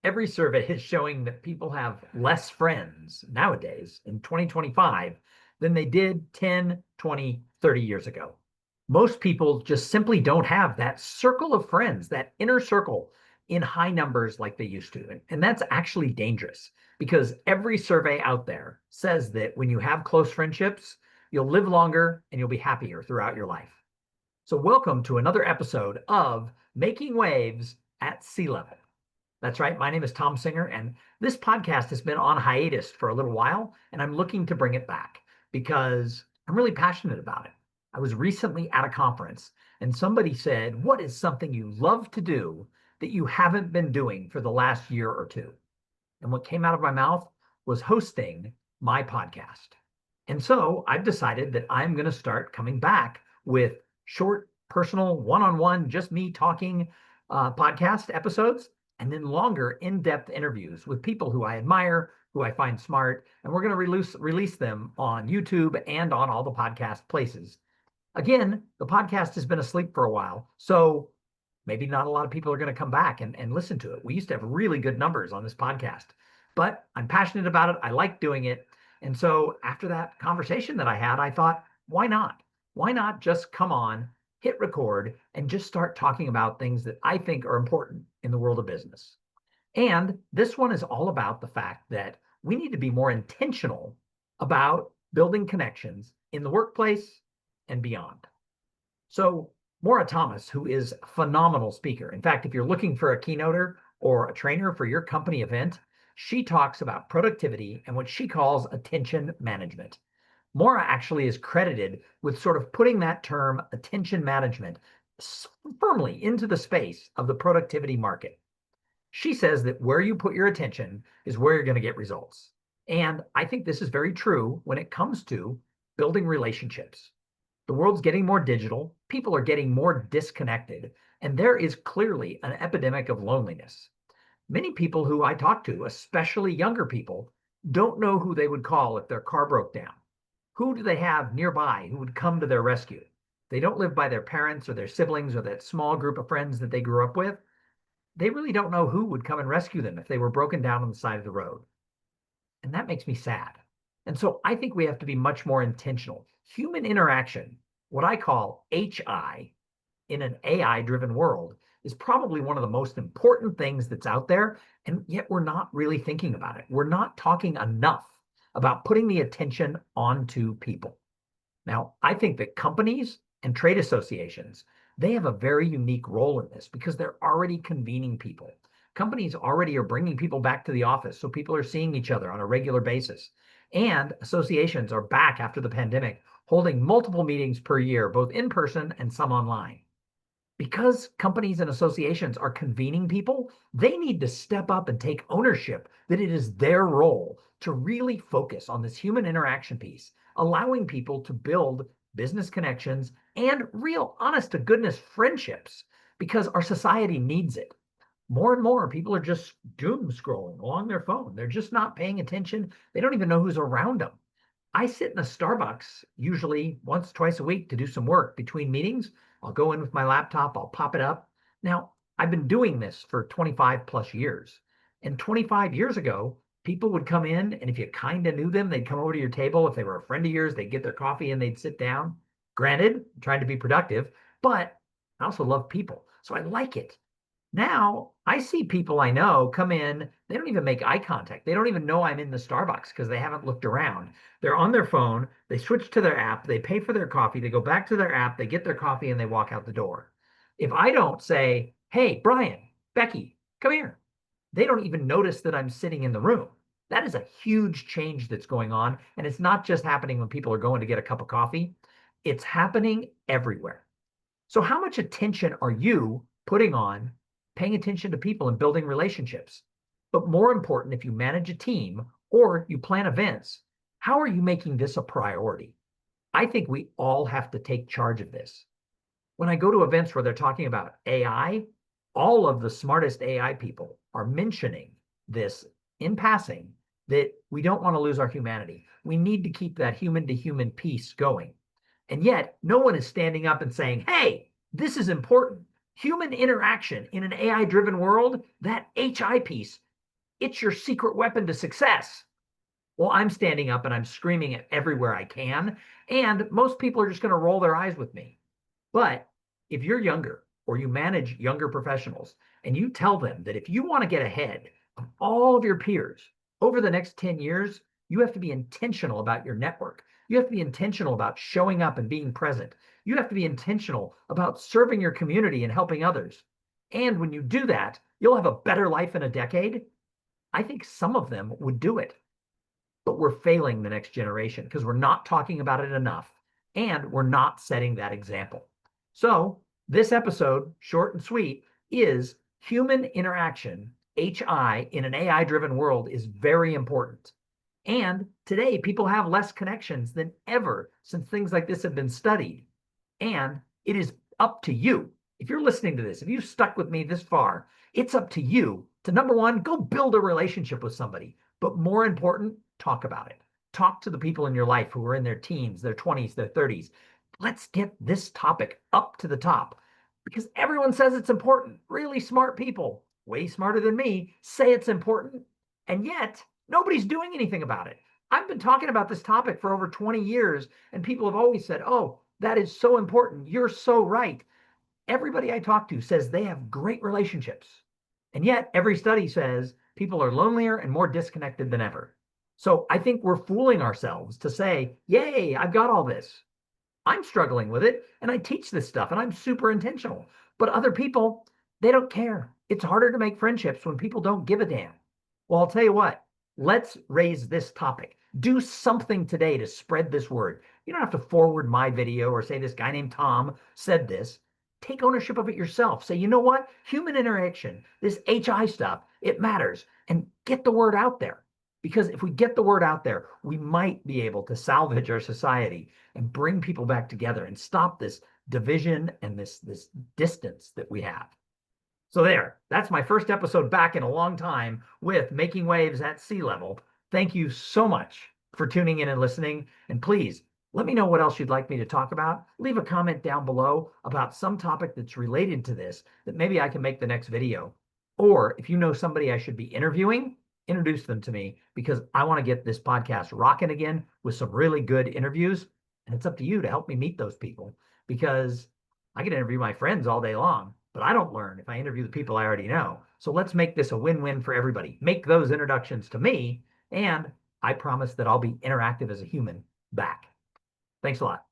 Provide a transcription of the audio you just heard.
Every survey is showing that people have less friends nowadays in 2025 than they did 10, 20, 30 years ago. Most people just simply don't have that circle of friends, that inner circle in high numbers like they used to. And that's actually dangerous because every survey out there says that when you have close friendships, you'll live longer and you'll be happier throughout your life. So, welcome to another episode of Making Waves at Sea Level. That's right. My name is Thom Singer, and this podcast has been on hiatus for a little while, and I'm looking to bring it back because I'm really passionate about it. I was recently at a conference, and somebody said, "What is something you love to do that you haven't been doing for the last year or two?" And what came out of my mouth was hosting my podcast. And so I've decided that I'm going to start coming back with short, personal, one on one, just me talking podcast episodes, and then longer, in depth interviews with people who I admire, who I find smart. And we're going to release them on YouTube and on all the podcast places. Again, the podcast has been asleep for a while. So maybe not a lot of people are going to come back and listen to it. We used to have really good numbers on this podcast, but I'm passionate about it. I like doing it. And so after that conversation that I had, I thought, why not? Why not just come on, hit record, and just start talking about things that I think are important in the world of business? And this one is all about the fact that we need to be more intentional about building connections in the workplace and beyond. So Maura Thomas, who is a phenomenal speaker. In fact, if you're looking for a keynoter or a trainer for your company event, she talks about productivity and what she calls attention management. Maura actually is credited with sort of putting that term attention management firmly into the space of the productivity market. She says that where you put your attention is where you're going to get results. And I think this is very true when it comes to building relationships. The world's getting more digital, people are getting more disconnected, and there is clearly an epidemic of loneliness. Many people who I talk to, especially younger people, don't know who they would call if their car broke down. Who do they have nearby who would come to their rescue? They don't live by their parents or their siblings or that small group of friends that they grew up with. They really don't know who would come and rescue them if they were broken down on the side of the road. And that makes me sad. And so I think we have to be much more intentional. Human interaction, what I call HI in an AI driven world, is probably one of the most important things that's out there. And yet we're not really thinking about it. We're not talking enough about putting the attention onto people. Now, I think that companies and trade associations, they have a very unique role in this because they're already convening people. Companies already are bringing people back to the office, so people are seeing each other on a regular basis. And associations are back after the pandemic, holding multiple meetings per year, both in person and some online. Because companies and associations are convening people, they need to step up and take ownership that it is their role to really focus on this human interaction piece, allowing people to build business connections and real, honest to goodness friendships because our society needs it. More and more people are just doom scrolling along their phone. They're just not paying attention. They don't even know who's around them. I sit in a Starbucks usually once, twice a week to do some work between meetings. I'll go in with my laptop, I'll pop it up. Now, I've been doing this for 25 plus years. And 25 years ago, people would come in, and if you kind of knew them, they'd come over to your table. If they were a friend of yours, they'd get their coffee and they'd sit down. Granted, I'm trying to be productive, but I also love people. So I like it. Now I see people I know come in, they don't even make eye contact. They don't even know I'm in the Starbucks because they haven't looked around. They're on their phone, they switch to their app, they pay for their coffee, they go back to their app, they get their coffee, and they walk out the door. If I don't say, "Hey, Brian, Becky, come here," they don't even notice that I'm sitting in the room. That is a huge change that's going on. And it's not just happening when people are going to get a cup of coffee, it's happening everywhere. So, how much attention are you putting on paying attention to people and building relationships? But more important, if you manage a team or you plan events, how are you making this a priority? I think we all have to take charge of this. When I go to events where they're talking about AI, all of the smartest AI people are mentioning this in passing that we don't want to lose our humanity. We need to keep that human to human piece going. And yet, no one is standing up and saying, "Hey, this is important. Human interaction in an AI driven world, that HI piece It's your secret weapon to success. Well, I'm standing up and I'm screaming it everywhere I can. And most people are just going to roll their eyes with me. But if you're younger or you manage younger professionals and you tell them that if you want to get ahead of all of your peers over the next 10 years, you have to be intentional about your network. You have to be intentional about showing up and being present. You have to be intentional about serving your community and helping others. And when you do that, you'll have a better life in a decade. I think some of them would do it, but we're failing the next generation because we're not talking about it enough and we're not setting that example. So, this episode, short and sweet, is human interaction, HI, in an AI driven world is very important. And today, people have less connections than ever since things like this have been studied. And it is up to you. If you're listening to this, if you've stuck with me this far, it's up to you to number one, go build a relationship with somebody. But more important, talk about it. Talk to the people in your life who are in their teens, their 20s, their 30s. Let's get this topic up to the top because everyone says it's important. Really smart people, way smarter than me, say it's important. And yet, nobody's doing anything about it. I've been talking about this topic for over 20 years, and people have always said, oh, that is so important. You're so right. Everybody I talk to says they have great relationships. And yet, every study says people are lonelier and more disconnected than ever. So I think we're fooling ourselves to say, yay, I've got all this. I'm struggling with it and I teach this stuff and I'm super intentional. But other people, they don't care. It's harder to make friendships when people don't give a damn. Well, I'll tell you what, let's raise this topic. Do something today to spread this word. You don't have to forward my video or say this guy named Tom said this. Take ownership of it yourself. Say, you know what? Human interaction, this HI stuff, it matters. And get the word out there. Because if we get the word out there, we might be able to salvage our society and bring people back together and stop this division and this distance that we have. So there, that's my first episode back in a long time with Making Waves at Sea Level. Thank you so much for tuning in and listening. And please let me know what else you'd like me to talk about. Leave a comment down below about some topic that's related to this that maybe I can make the next video. Or if you know somebody I should be interviewing, introduce them to me because I want to get this podcast rocking again with some really good interviews. And it's up to you to help me meet those people because I can interview my friends all day long, but I don't learn if I interview the people I already know. So let's make this a win-win for everybody. Make those introductions to me, and I promise that I'll be interactive as a human back. Thanks a lot.